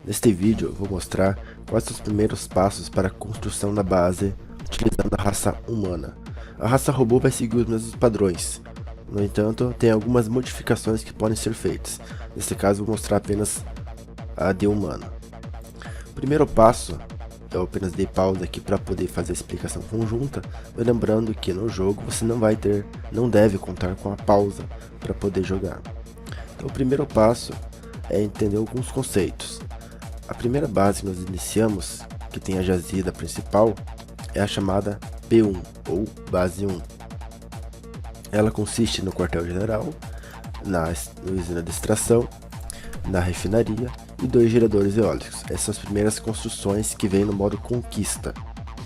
Neste vídeo eu vou mostrar quais são os primeiros passos para a construção da base utilizando a raça humana. A raça robô vai seguir os mesmos padrões, no entanto tem algumas modificações que podem ser feitas. Neste caso vou mostrar apenas a de humano. O primeiro passo, eu apenas dei pausa aqui para poder fazer a explicação conjunta, lembrando que no jogo você não deve contar com a pausa para poder jogar. Então o primeiro passo é entender alguns conceitos. A primeira base que nós iniciamos, que tem a jazida principal, é a chamada P1 ou base 1. Ela consiste no quartel-general, na usina de extração, na refinaria e 2 geradores eólicos. Essas são as primeiras construções que vêm no modo conquista.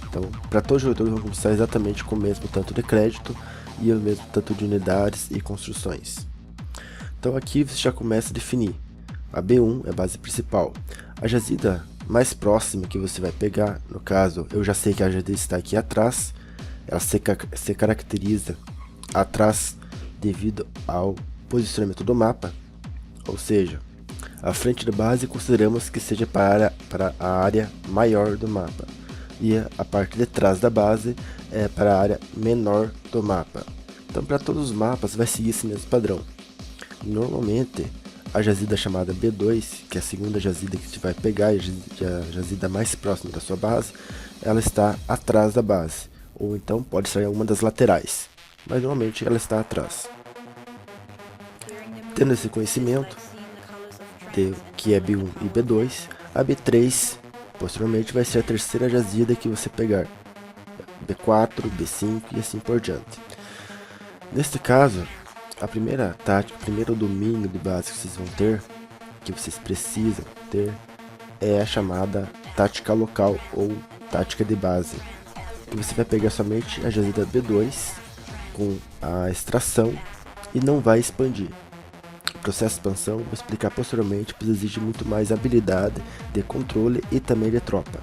Então, para todos os jogadores vão começar exatamente com o mesmo tanto de crédito e o mesmo tanto de unidades e construções. Então aqui você já começa a definir. A B1 é a base principal. A jazida mais próxima que você vai pegar, no caso, eu já sei que a jazida está aqui atrás, ela se caracteriza atrás devido ao posicionamento do mapa, ou seja, a frente da base consideramos que seja para a área maior do mapa, e a parte de trás da base é para a área menor do mapa. Então para todos os mapas vai seguir esse mesmo padrão. Normalmente a jazida chamada B2, que é a segunda jazida que você vai pegar, a jazida mais próxima da sua base, ela está atrás da base, ou então pode estar em alguma das laterais, mas normalmente ela está atrás. Tendo esse conhecimento de que é B1 e B2, a B3 posteriormente vai ser a terceira jazida que você pegar, B4, B5 e assim por diante. Neste caso, a primeira tática, o primeiro domínio de base que vocês vão ter, que vocês precisam ter, é a chamada tática local ou tática de base. E você vai pegar somente a jazida B2 com a extração e não vai expandir. O processo de expansão, vou explicar posteriormente, pois exige muito mais habilidade de controle e também de tropa.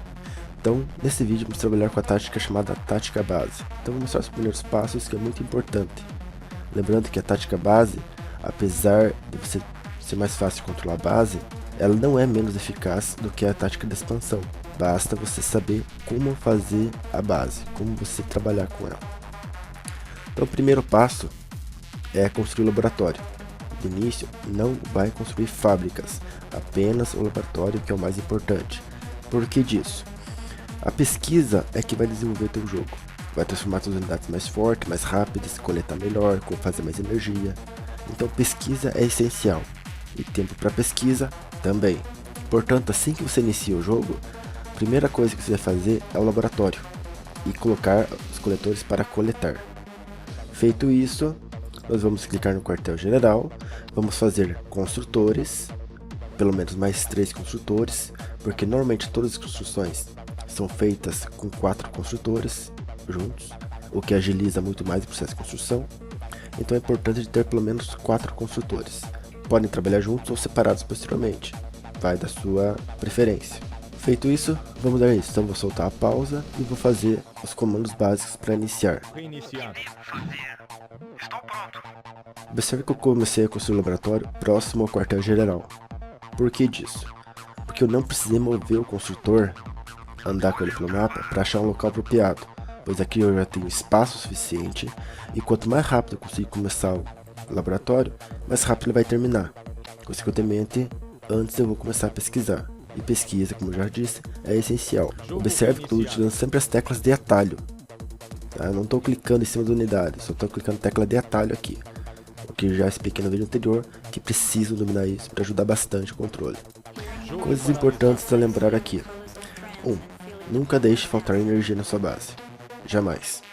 Então, nesse vídeo vamos trabalhar com a tática chamada tática base. Então vou mostrar os primeiros passos, que é muito importante. Lembrando que a tática base, apesar de você ser mais fácil de controlar a base, ela não é menos eficaz do que a tática de expansão. Basta você saber como fazer a base, como você trabalhar com ela. Então o primeiro passo é construir o laboratório. De início, não vai construir fábricas, apenas o laboratório, que é o mais importante. Por que disso? A pesquisa é que vai desenvolver o teu jogo. Vai transformar suas unidades mais fortes, mais rápidas, coletar melhor, fazer mais energia. Então pesquisa é essencial. E tempo para pesquisa também. Portanto, assim que você inicia o jogo, a primeira coisa que você vai fazer é o laboratório. E colocar os coletores para coletar. Feito isso, nós vamos clicar no quartel general. Vamos fazer construtores. Pelo menos mais 3 construtores. Porque normalmente todas as construções são feitas com 4 construtores juntos, o que agiliza muito mais o processo de construção. Então é importante ter pelo menos 4 construtores. Podem trabalhar juntos ou separados posteriormente, vai da sua preferência. Feito isso, vamos dar início. Então vou soltar a pausa e vou fazer os comandos básicos para iniciar. Observe que eu comecei a construir o laboratório próximo ao quartel general. Por que disso? Porque eu não precisei mover o construtor, andar com ele pelo mapa, para achar um local apropriado, pois aqui eu já tenho espaço suficiente, e quanto mais rápido eu conseguir começar o laboratório, mais rápido ele vai terminar. Consequentemente, antes eu vou começar a pesquisar, e pesquisa, como eu já disse, é essencial. Observe que estou utilizando sempre as teclas de atalho, tá? Eu não estou clicando em cima da unidade, só estou clicando na tecla de atalho aqui, o que já expliquei no vídeo anterior, que preciso dominar isso para ajudar bastante o controle. Coisas importantes a lembrar aqui. 1. Nunca deixe faltar energia na sua base. Jamais.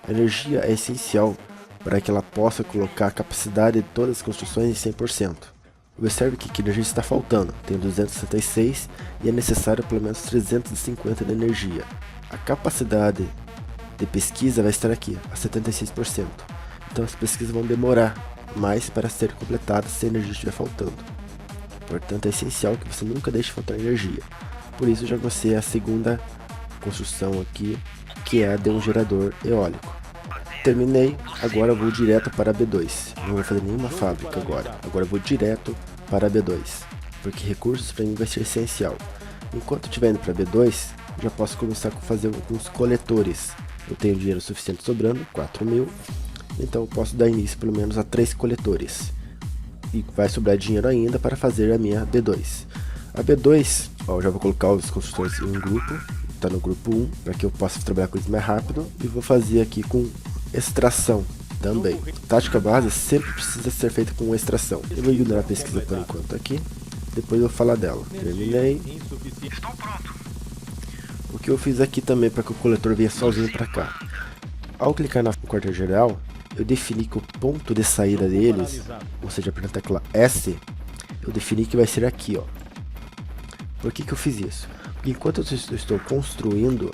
A energia é essencial para que ela possa colocar a capacidade de todas as construções em 100%. Observe que energia está faltando, tem 266 e é necessário pelo menos 350 de energia. A capacidade de pesquisa vai estar aqui, a 76%. Então as pesquisas vão demorar mais para ser completadas se a energia estiver faltando. Portanto é essencial que você nunca deixe faltar energia. Por isso já gostei a segunda construção aqui, que é a de um gerador eólico. Terminei, agora eu vou direto para a B2. Não vou fazer nenhuma fábrica agora. Agora eu vou direto para a B2. porque recursos para mim vai ser essencial. Enquanto eu estiver indo para B2, já posso começar a fazer alguns coletores. Eu tenho dinheiro suficiente sobrando, 4.000, então eu posso dar início pelo menos a 3 coletores. E vai sobrar dinheiro ainda para fazer a minha B2. A B2, ó, eu já vou colocar os construtores em um grupo, está no grupo 1, para que eu possa trabalhar com isso mais rápido. E vou fazer aqui com extração também. Tática base sempre precisa ser feita com extração. Eu vou ignorar a pesquisa por enquanto aqui, depois eu vou falar dela. Terminei. O que eu fiz aqui também para que o coletor venha sozinho para cá. Ao clicar no quartel-general, eu defini que o ponto de saída deles, ou seja, pela tecla S, eu defini que vai ser aqui, ó. Por que eu fiz isso? Porque enquanto eu estou construindo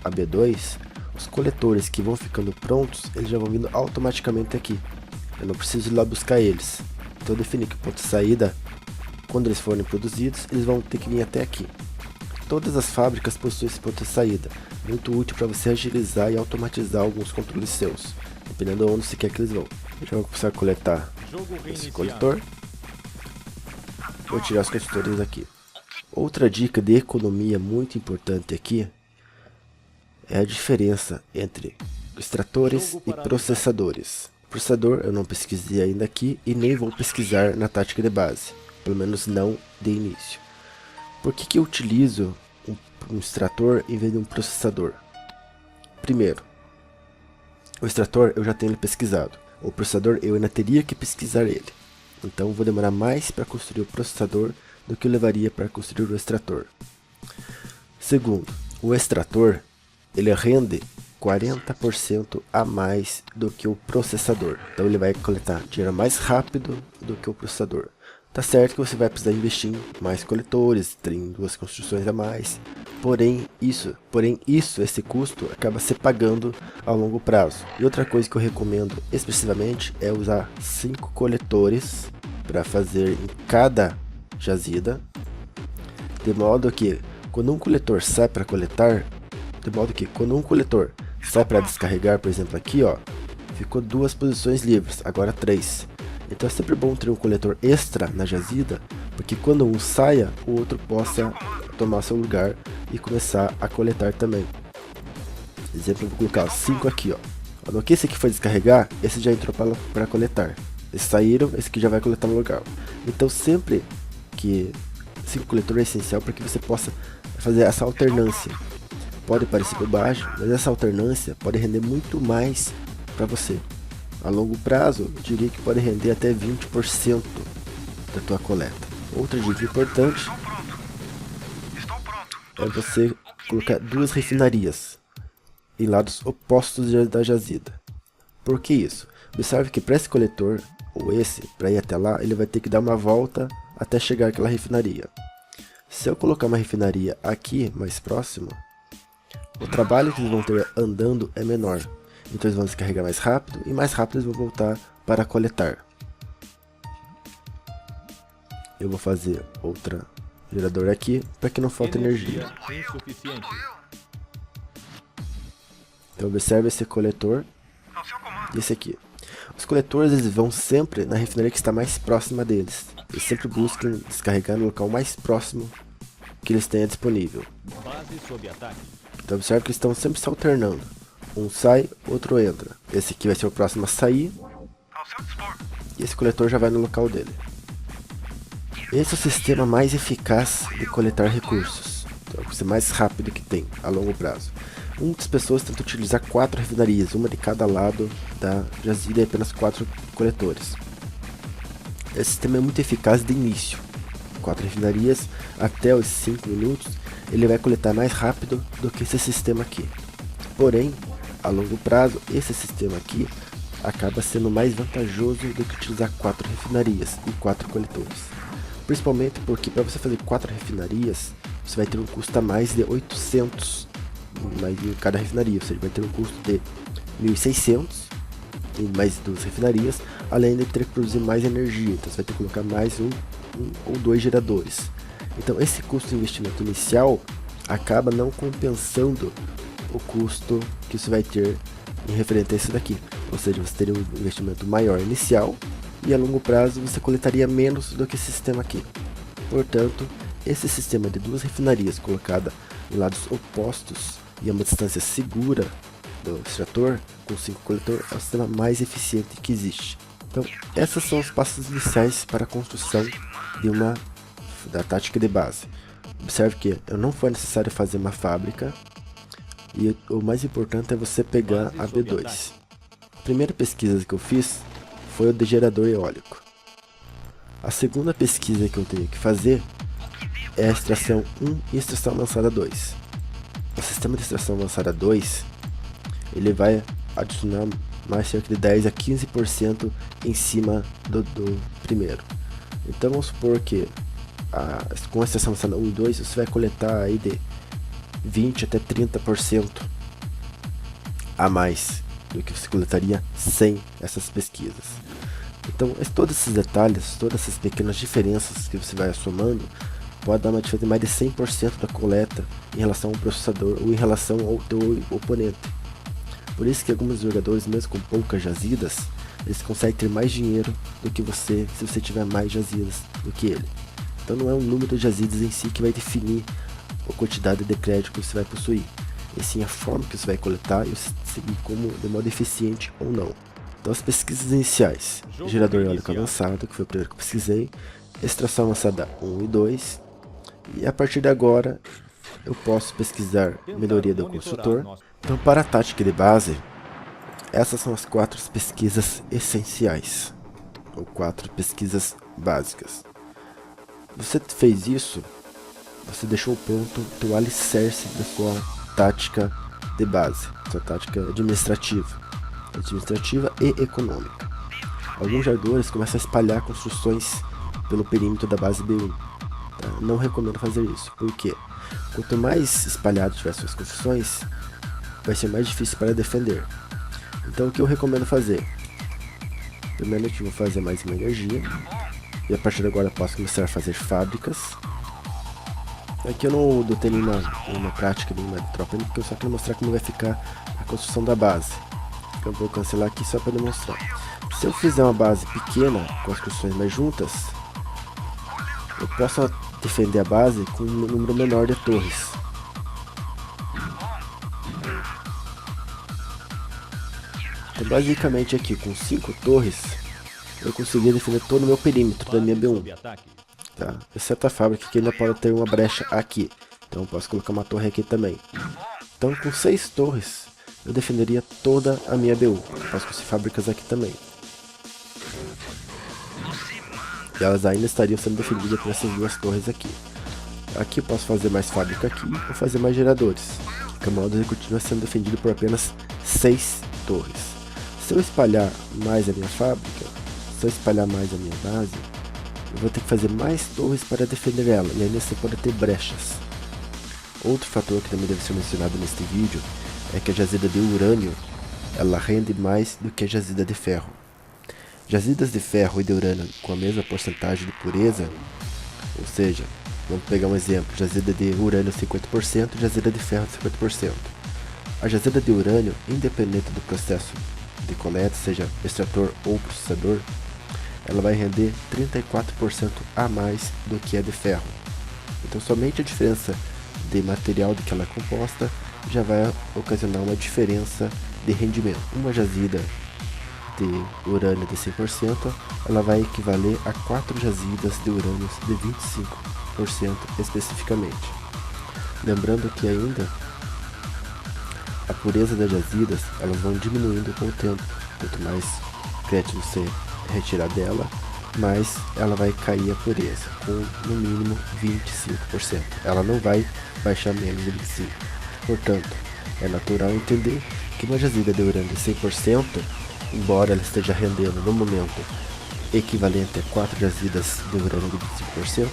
a B2, os coletores que vão ficando prontos, eles já vão vindo automaticamente aqui. Eu não preciso ir lá buscar eles. Então eu defini que o ponto de saída, quando eles forem produzidos, eles vão ter que vir até aqui. Todas as fábricas possuem esse ponto de saída, muito útil para você agilizar e automatizar alguns controles seus, dependendo de onde você quer que eles vão. Eu já vou começar a coletar esse coletor. Vou tirar os construtores aqui. Outra dica de economia muito importante aqui é a diferença entre extratores e processadores. Processador eu não pesquisei ainda aqui e nem vou pesquisar na tática de base, pelo menos não de início. Por que eu utilizo um extrator em vez de um processador? Primeiro, o extrator eu já tenho ele pesquisado. O processador eu ainda teria que pesquisar ele. Então eu vou demorar mais para construir o processador do que eu levaria para construir o extrator. Segundo, o extrator ele rende 40% a mais do que o processador. Então ele vai coletar dinheiro mais rápido do que o processador. Tá certo que você vai precisar investir em mais coletores, tem 2 construções a mais. Porém esse custo acaba se pagando a longo prazo. E outra coisa que eu recomendo expressivamente é usar 5 coletores para fazer em cada jazida, de modo que quando um coletor sai para coletar, descarregar, por exemplo aqui, ó, ficou 2 posições livres, agora 3. Então é sempre bom ter um coletor extra na jazida, porque quando um saia, o outro possa tomar seu lugar e começar a coletar também. Exemplo, eu vou colocar 5 aqui, ó. No que esse aqui foi descarregar, esse já entrou para coletar. Eles saíram, esse aqui já vai coletar no lugar. Então sempre que 5 coletores é essencial para que você possa fazer essa alternância. Pode parecer bobagem, mas essa alternância pode render muito mais para você. A longo prazo, eu diria que pode render até 20% da tua coleta. Outra dica importante é você colocar 2 refinarias em lados opostos da jazida. Por que isso? Observe que para esse coletor, ou esse, para ir até lá, ele vai ter que dar uma volta até chegar àquela refinaria. Se eu colocar uma refinaria aqui, mais próximo, o trabalho que eles vão ter andando é menor. Então eles vão descarregar mais rápido e mais rápido eles vão voltar para coletar. Eu vou fazer outra gerador aqui para que não falte energia. Então observe esse coletor e esse aqui. Os coletores eles vão sempre na refinaria que está mais próxima deles. Eles sempre buscam descarregar no local mais próximo que eles tenham disponível. Então observe que eles estão sempre se alternando. Um sai, outro entra. Esse aqui vai ser o próximo a sair. E esse coletor já vai no local dele. Esse é o sistema mais eficaz de coletar recursos. Então, é o mais rápido que tem a longo prazo. Muitas pessoas tentam utilizar 4 refinarias, uma de cada lado da jazida e apenas 4 coletores. Esse sistema é muito eficaz de início. 4 refinarias até os 5 minutos, ele vai coletar mais rápido do que esse sistema aqui. Porém, a longo prazo, esse sistema aqui acaba sendo mais vantajoso do que utilizar 4 refinarias e 4 coletores. Principalmente porque para você fazer 4 refinarias, você vai ter um custo a mais de 800 em cada refinaria, ou seja, vai ter um custo de 1.600 em mais 2 refinarias, além de ter que produzir mais energia, então você vai ter que colocar mais um ou 2 geradores. Então esse custo de investimento inicial acaba não compensando o custo que você vai ter em referente a esse daqui, ou seja, você teria um investimento maior inicial e a longo prazo você coletaria menos do que esse sistema aqui. Portanto, esse sistema de duas refinarias colocada em lados opostos e a uma distância segura do extrator com 5 coletores é o sistema mais eficiente que existe. Então, esses são os passos iniciais para a construção da tática de base. Observe que não foi necessário fazer uma fábrica e o mais importante é você pegar a B2. A primeira pesquisa que eu fiz foi o de gerador eólico. A segunda pesquisa que eu tenho que fazer é a extração 1 e extração avançada 2. O sistema de extração avançada 2 ele vai adicionar mais cerca de 10 a 15% em cima do primeiro. Então vamos supor que com a extração avançada 1 e 2 você vai coletar aí de 20 até 30% a mais do que você coletaria sem essas pesquisas. Então todos esses detalhes, todas essas pequenas diferenças que você vai somando pode dar uma diferença de mais de 100% da coleta em relação ao processador ou em relação ao teu oponente. Por isso que alguns jogadores, mesmo com poucas jazidas, eles conseguem ter mais dinheiro do que você, se você tiver mais jazidas do que ele. Então não é o número de jazidas em si que vai definir a quantidade de crédito que você vai possuir, e sim a forma que você vai coletar e como de modo eficiente ou não. Então as pesquisas iniciais, gerador eólico avançado, que foi o primeiro que eu pesquisei, extração avançada 1 e 2, e a partir de agora eu posso pesquisar melhoria do construtor. Então para a tática de base, essas são as 4 pesquisas essenciais, ou 4 pesquisas básicas. Você fez isso, você deixou pronto o teu alicerce da sua tática de base, sua tática administrativa e econômica. Alguns jogadores começam a espalhar construções pelo perímetro da base B1. Tá? Não recomendo fazer isso, porque quanto mais espalhado tiver suas construções, vai ser mais difícil para defender. Então o que eu recomendo fazer? Primeiramente eu vou fazer mais uma energia, e a partir de agora eu posso começar a fazer fábricas. Aqui eu não dotei nenhuma prática, nenhuma tropa, porque eu só quero mostrar como vai ficar a construção da base. Então eu vou cancelar aqui só para demonstrar. Se eu fizer uma base pequena, com as construções mais juntas, eu posso defender a base com um número menor de torres. Então basicamente aqui com 5 torres, eu consegui defender todo o meu perímetro da minha B1. Tá? Exceto a fábrica que ainda pode ter uma brecha aqui. Então eu posso colocar uma torre aqui também. Então com 6 torres, eu defenderia toda a minha BU. Eu posso construir fábricas aqui também. E elas ainda estariam sendo defendidas por essas 2 torres aqui. Aqui eu posso fazer mais fábrica aqui, ou fazer mais geradores. Que o modo continua sendo defendido por apenas 6 torres. Se eu espalhar mais a minha fábrica, se eu espalhar mais a minha base, eu vou ter que fazer mais torres para defender ela, e ainda você pode ter brechas. Outro fator que também deve ser mencionado neste vídeo é que a jazida de urânio ela rende mais do que a jazida de ferro. Jazidas de ferro e de urânio com a mesma porcentagem de pureza, ou seja, vamos pegar um exemplo, jazida de urânio 50% e jazida de ferro 50%. A jazida de urânio, independente do processo de coleta, seja extrator ou processador, ela vai render 34% a mais do que a de ferro. Então somente a diferença de material de que ela é composta já vai ocasionar uma diferença de rendimento. Uma jazida de urânio de 100%, ela vai equivaler a 4 jazidas de urânio de 25% especificamente. Lembrando que ainda a pureza das jazidas elas vão diminuindo com o tempo. Quanto mais crédito você retirar dela, mais ela vai cair a pureza, com no mínimo 25%. Ela não vai baixar menos de 25%. Portanto, é natural entender que uma jazida de urânio de 100%, embora ela esteja rendendo no momento equivalente a 4 jazidas de urânio de 25%,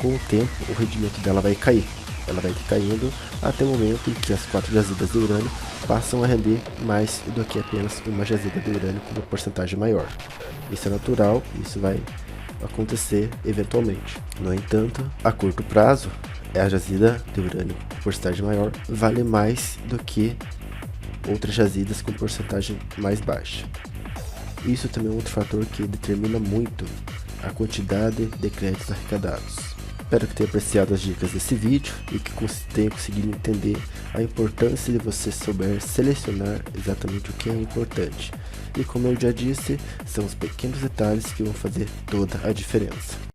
com o tempo o rendimento dela vai cair. Ela vai caindo até o momento em que as 4 jazidas de urânio passam a render mais do que apenas uma jazida de urânio com uma porcentagem maior. Isso é natural, isso vai acontecer eventualmente. No entanto, a curto prazo, a jazida de urânio com porcentagem maior vale mais do que outras jazidas com porcentagem mais baixa. Isso também é outro fator que determina muito a quantidade de créditos arrecadados. Espero que tenha apreciado as dicas desse vídeo e que tenha conseguido entender a importância de você souber selecionar exatamente o que é importante. E como eu já disse, são os pequenos detalhes que vão fazer toda a diferença.